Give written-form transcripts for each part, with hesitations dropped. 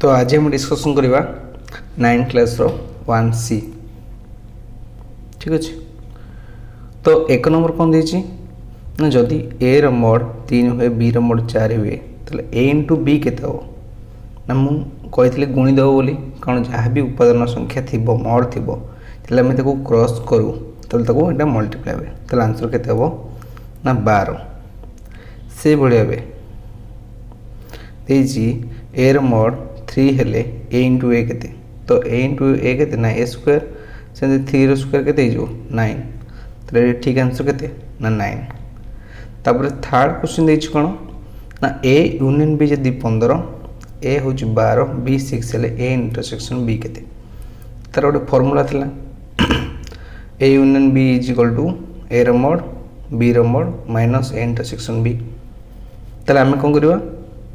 तो आज हम डिस्कसन करवा 9th क्लास रो 1C ठीक अच्छे। तो एक नंबर कौन देछि ना जदि ए रो मोड 3 हुए बी रो मोड 4 हुए तो ए इंटू बी केते हो ना मु कही गुणी देव बोली कारण जहाँ भी उपादान संख्या थी मोड थी आम क्रॉस करूँ तो ये मल्टीप्लाई हुए तो आंसर केते हो ना 12 से भाया देछि ए रो मोड 3 हेले ए इंटू ए केते तो ए इंटू ए केते ना ए स्क्वायर से 3 रो स्क्वायर केते हो 9 तो ये ठीक आंसर केते ना 9। तापर थर्ड क्वेश्चन देछि कोन ना ए यूनियन बी जदि 15 ए हूँ 12 बी 6 हेले ए इंटरसेक्शन बी केते तार गोटे फॉर्मूला थिला A union B is equal to A रो मोड बी रो mod minus A intersection B. ताले आमे कोन करबा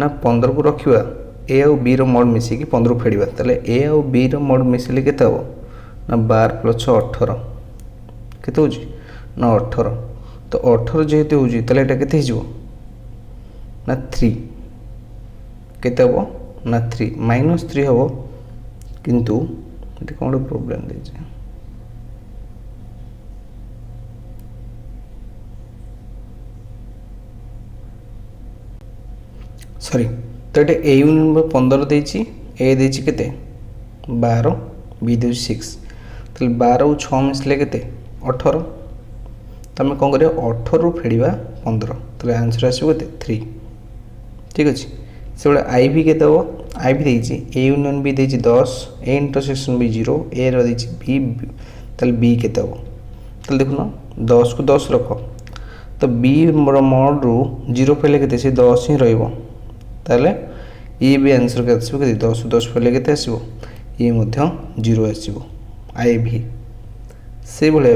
ना 15 को रखिबा ए और बी रो मोड मिसिकी 15 फेड़िबा ताले ए और बी रो मोड मिसिले केते हो ना 12 प्लस 18 केते हो ना 18 तो 18 जेहेतु हो ताले एटा केते हिजो ना 3 केते हो ना 3 माइनस 3 हो किंतु एटा कोन प्रॉब्लम दे छै सॉरी तो ये ए यूनियन 15 देछि ए देछि केते 12 बी देछि 6 तो 12 और 6 मिसले केते 18 तो आम कौन कर 18 रु फेड़ा 15 तो आंसर आसो केते 3 ठीक अच्छे। से आई भी केते हो आई भी देछि ए यूनियन बी देछि 10 ए इंटरसेक्शन बी 0 ए रो देछि बी तो बी केते हो तो देखुन 10 को 10 रख तो बी मोड रु 0 फेले केते से 10 ही रहिबो ताले ये भी आंसर के आसो के 10 10 फेले केते आसो ये मध्य 0 आसो आई भी से भले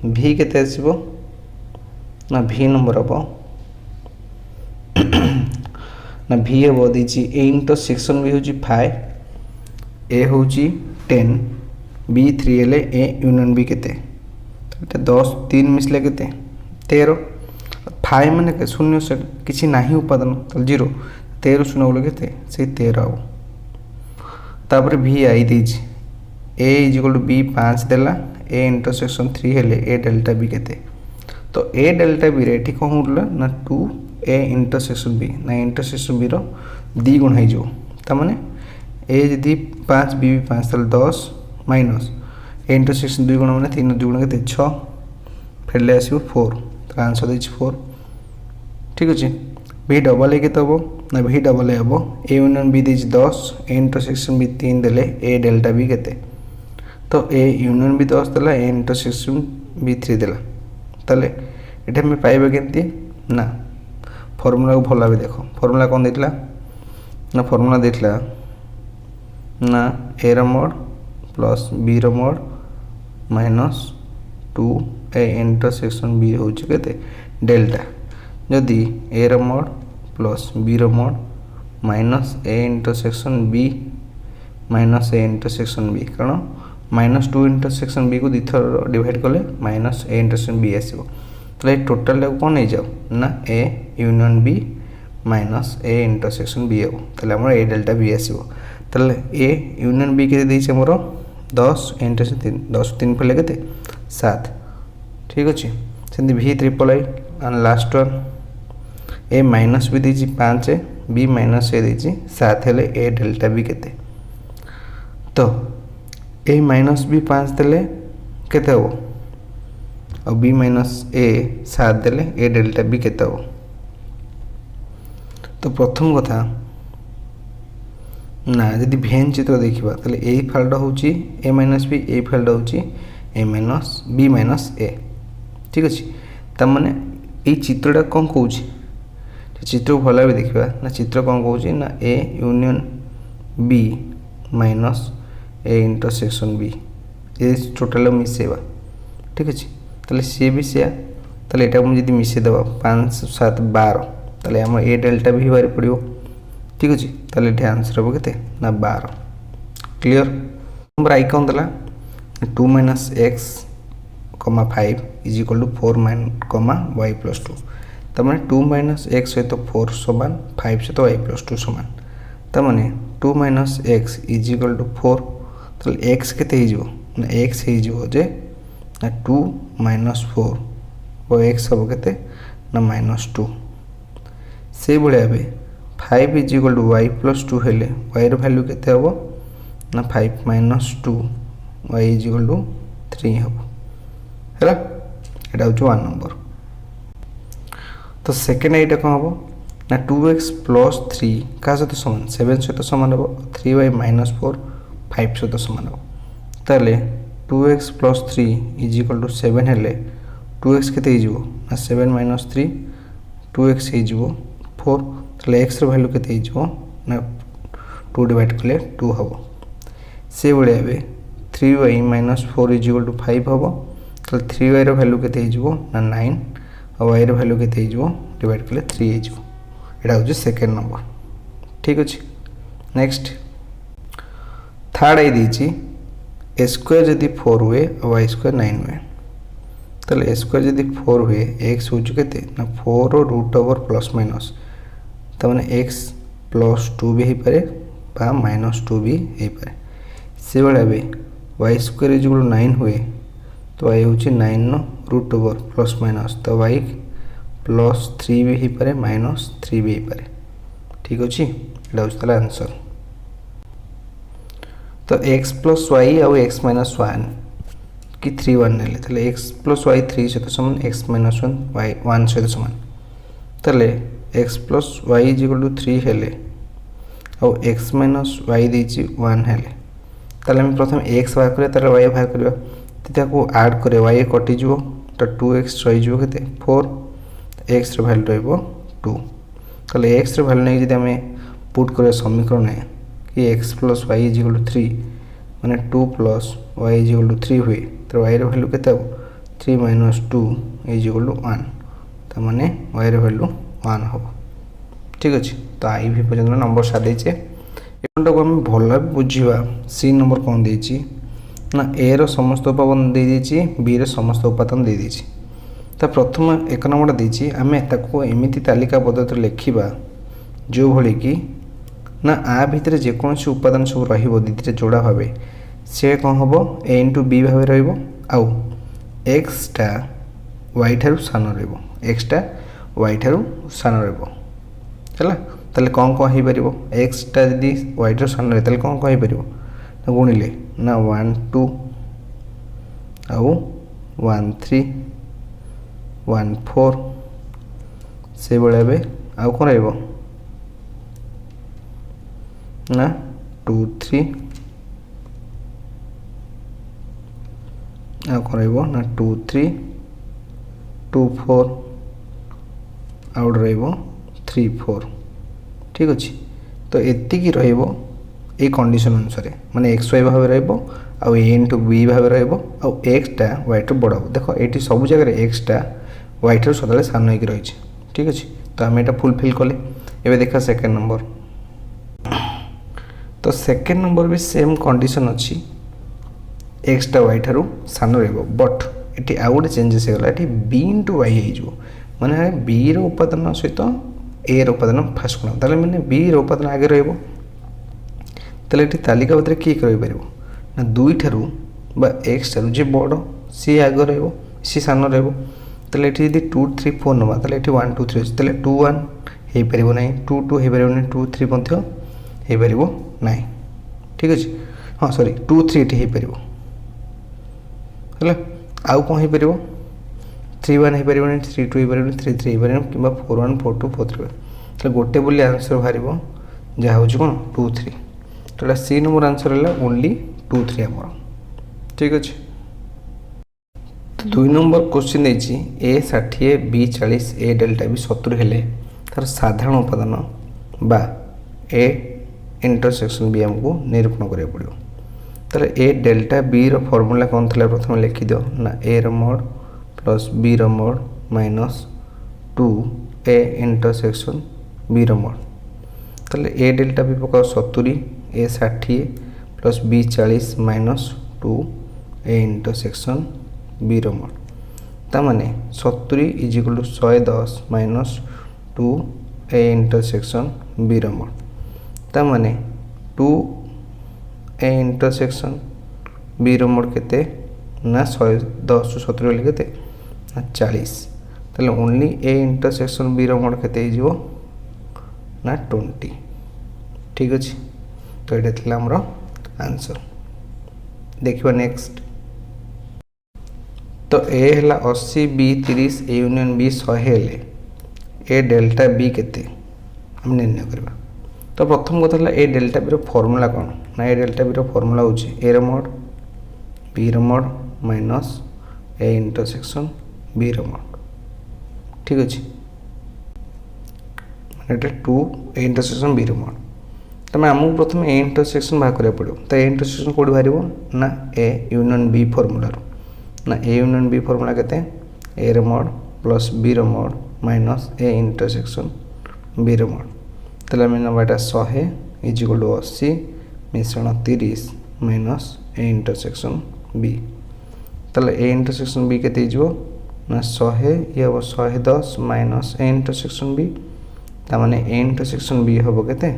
भी केते आसो ना भी नंबर हम ना भी हम देछि ए इंटरसेक्शन भी होछि 5 ए होछि 10 बी 3 हेले ए यूनियन बी केते तो 10 3 मिसले केते 13 5 माने के शून्य से किछि नाही उपादान तो 0 13 शून्य बोले केते से 13 तापर भी आई देछि ए इज इक्वल टू बी 5 देला ए इंटरसेक्शन 3 हेले ए डेल्टा बी केते तो ए डेल्टा बी रे ठीक होउला ना 2 ए इंटरसेक्शन बी ना इंटरसेक्शन बी रो 2 गुण हो जो ता माने ए जदी 5 बी 5 तले 10 माइनस ए इंटरसेक्शन 2 गुण माने 3 2 गुण केते 6 फेरले आसीबो 4 तो आंसर देछि 4 ठीक अछि। भी डबल ए केते हबो ना भी डबल ए हबो ए यूनियन बी देछि 10 ए इंटरसेक्शन बी 3 देले ए डेल्टा बी केते तो ए यूनियन बी 10 देला ए इंटरसेक्शन बी 3 देला ताले एटा में पाइबा केंती ना फार्मूला को भला भी देखो फार्मूला कोन देतला ना फार्मूला देतला ना ए रो मोड प्लस बी रो mod minus 2 A intersection B हो केते डेल्टा जदि ए रो मोड प्लस बी रो mod minus A intersection B minus A intersection B कारण माइनस 2 इंटरसेक्शन बी को दिथर डिवाइड कले माइनस ए इंटरसेक्शन बी आसीबो तो टोटल कौन नहीं जाओ ना A union B minus A intersection B हो तो ए डेल्टा बी आसीबो तो ए यूनियन बी के देछि हमरो 10 इंटरसेक्शन 10 3 फेले केते 7 ठीक अछि। सेंति भी triple I and last one A minus भी देछि 5 बी माइनस ए देछि 7 हेले ए डेल्टा बी केते तो ए माइनस बी 5 देले केते हो और बी माइनस ए 7 देले ए डेल्टा बी केते हो तो प्रथम कथा ना यदि भेन चित्र देखिबा तले ए फाल्ट होची ए माइनस बी ए फाल्ट होची ए माइनस बी माइनस ए ठीक अछि। त माने ए चित्रटा कोन कहूची चित्र भला भी देखिबा ना चित्र कोन कहूची ना A union B minus A intersection B A total मिसेबा ठीक अछि तले सी भी से तले एटा हम जदी मिसे देबा 5 7 12 तले हम ए डेल्टा भी बारे पड़ियो ठीक अछि तले एटा आंसर हो केते ना 12 क्लियर। नंबर आई कोन दला 2 minus x 5 is equal to 4 y plus 2 तमाने 2 माइनस x सहित 4 समान 5 सहित y प्लस 2 समान तमाने 2 minus x is equal to 4 ताले एक्स केते हो ना एक्स हो जे ना 2 माइनस 4 और एक्स हम केते ना -2 से भाया 5 is equal to y plus 2 हेले वाई रो वैल्यू केते हम ना 5 minus 2 y is equal to 3 हम है एटा हूँ 1 नंबर। तो सेकेंड एटा कौन हम ना 2x प्लस 3 क्या सहित सामान 7 सहित सामान हम 3y माइनस 4 5 सहित सामान हम ताले 2x plus 3 is equal to 7 हेले 2x केते हो ना 7 माइनस 3 2x हो 4 ताले x रो वैल्यू केते हो ना 2 डिवाइड कले 2 हम से भाया 3y minus 4 is equal to 5 हम तो 3y रो वैल्यू केते हो ना 9 और y रो वैल्यू केते हो डिवाइड कले 3 हो एटा हूँ सेकेंड नंबर। ठीक अच्छे नेक्स्ट थर्ड आई देती ए स्क्वायर जदि 4 हुए और वाई स्क्वायर 9 हुए तो ए स्क्वायर जदि 4 हुए एक्स हूँ के ना 4 रूट ओवर प्लस माइनस तो मैंने एक्स प्लस 2 भी हो पारे -2 भी हो पारे से भाया Y square is equal to 9 हुए तो वाई हूँ 9 रूट ओवर प्लस माइनस तो वाई प्लस 3 भी हो पारे -3 भी हो पारे। ठीक अच्छे एटा हूँ ताला आंसर। तो x प्लस वाई आउ x माइनस 1 कि 3 1 नेले ताले x प्लस वाई 3 सहित समान x माइनस 1 वाई 1 सहित समान ताले x plus y is equal to 3 हेले आउ x माइनस वाई देछि 1 हेले ताले हम प्रथम x बाहर करिया ताले y बाहर करिया ताको ऐड करे y कटि जिवो तो 2x रहि जिवो केते 4 x रो वैल्यू रहइबो 2 ताले x रो वैल्यू नै जदि हमें पुट करे समीकरण है कि x plus y is equal to 3 माने 2 plus y is equal to 3 हुए तो y रो वैल्यू केते 3 माइनस 2 इज इक्वल टू 1 तो माने y रो वैल्यू 1 हो। ठीक अच्छे तो आई भी पर्यंत नंबर सारी एटा को हम भल बुझा सी नंबर कौन देछि ना ए रो समस्त उपादान दे देछि बी रो समस्त उपादान दे देछि तो प्रथम एक नंबर देछि आमे ताको एमिति तालिका पद्धति लिखिबा जो भली कि ना आ भितर जेकोसी उपादान सब रहिबो दीदी जोड़ा भावे से कौन हम ए इंटू बी भाव रउ एक्स टा वाई ठारू सान एक्स टा वाई ठारू सान है ताले कौन कौन हो पार एक्स टा जदि वाई ठारू सान रहे ताले कौन कौन हो पार गुणिले ना 1 2 आउ 1 3 1 4 से भाया आउ कौन रहा ना 2 3 आ कौन ना 2 3 2 4 आउट रहिबो 3 4। ठीक अच्छे तो एतिकी रहिबो ए कंडीशन अनुसार माने एक्स वाई भाव रहिबो आ ए इंटू बी भाव रहिबो आ एक्स टा वाई टू बड़ देखो ये सब जगह एक्स टा वाई टू सदा सान होकर रही। ठीक अच्छे तो आम एटा फुलफिल कले एबे देखा सेकेंड नंबर तो सेकेंड नंबर भी सेम कंडीशन अच्छी एक्स टा वाई ठारू सान रहिबो बट ये आउ गोटे चेंजेस होगा ये बी इंटू वाई हो माने बी रो उपादान सहित ए रो उपादान फास्ट गुण ताले माने बी रो उपादान आगे रहिबो ताले ये तालिका भितर किए कर ना 2 ठारू बा एक्स ठारू जे बड़ सी आगे रहिबो सी सान रहिबो ताले ये यदि 2 3 4 नवा ताले ये 1 2 3 ताले 2 1 हो पार ना 2 2 हो पार 2 3 हो पार ना। ठीक अच्छे हाँ सॉरी 2 3 ये हो पार आउ कौन हो पार 3 1 हो पार 3 2 हो पार 3 3 हो पार कि 4 1 4 2 4 3 तो गोटे बोली आंसर बाहर जहाँ हूँ कौन 2 3 तो सी नंबर आंसर है ओनली 2 3 आम। ठीक अच्छे तो 2 नंबर क्वेश्चन देछि ए 60 बी 40 ए डेल्टा बी 70 हेले तार साधारण उपादान बा ए इंटरसेक्शन बी आमको निरूपण करिया पड़ियो ताले ए डेल्टा बी रो फॉर्मूला कौन थला प्रथम लिखि दियो ना ए रो मोड प्लस बी रो mod minus 2 A intersection B रो मोड ताले ए डेल्टा बी पकाओ 70 A 60 plus B 40 minus 2 A intersection B रो मोड ता माने 70 is equal to 110 minus 2 A intersection B रो मोड ता माने two A intersection B mod केते ना 110 70 हेले केते ना 40 ताले only A intersection B mod केते हो ना 20 ठीक अच्छे तो ये थी आमर आंसर देखिए नेक्स्ट तो ए है 80 बी 30 ए यूनियन बी 100 हेले ए डेल्टा बी केते हम निर्णय करवा तो प्रथम कथा है ए डेल्टा बी फर्मूला कौन ना ए डेल्टा बी फर्मूला हूँ A mod B mod minus A intersection B mod ठीक अच्छे मैंने 2 ए इंटरसेक्शन बी मोड तमें आमको प्रथम ए इंटरसेक्शन बाहर करा पड़ो तो ए इंटरसेक्शन कौट बाहर ना ए यूनियन बी फर्मूला ना ए यूनियन बी फर्मूला केते A mod plus B mod minus A intersection B mod ताले आम नवाटा 100 इज इक्वल टू 80 मिश्रण 30 माइनस ए इंटरसेक्शन बी ताले ए इंटरसेक्शन बी केते हो ना 100 ये हम 110 माइनस ए इंटरसेक्शन बी ताने ए इंटरसेक्शन बी हम केते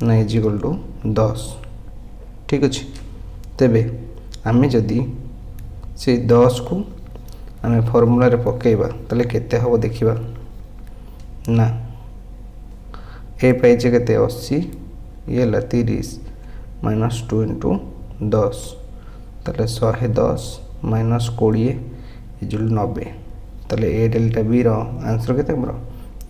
ना इज इक्वल टू 10 ठीक अच्छे तेबे आम जदि से 10 को आम फर्मूला रे पकेबा ताले केते हम देखिबा ना ए पाइचे केते 80 ये 30 माइनस 2 इंटू 10 ताले 110 माइनस 20 इजुल 90 ताले A delta B row answer केते हमरो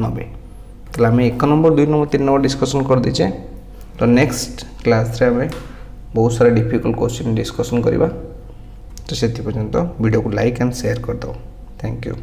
90 ताले आम 1 नंबर 2 नंबर 3 नंबर डिस्कशन कर दीचे तो नेक्स्ट क्लास रे आम बहुत सारा डिफिकल्ट क्वेश्चन डिस्कशन करवा तो से पर्यंत वीडियो को लाइक एंड शेयर कर दो थैंक यू।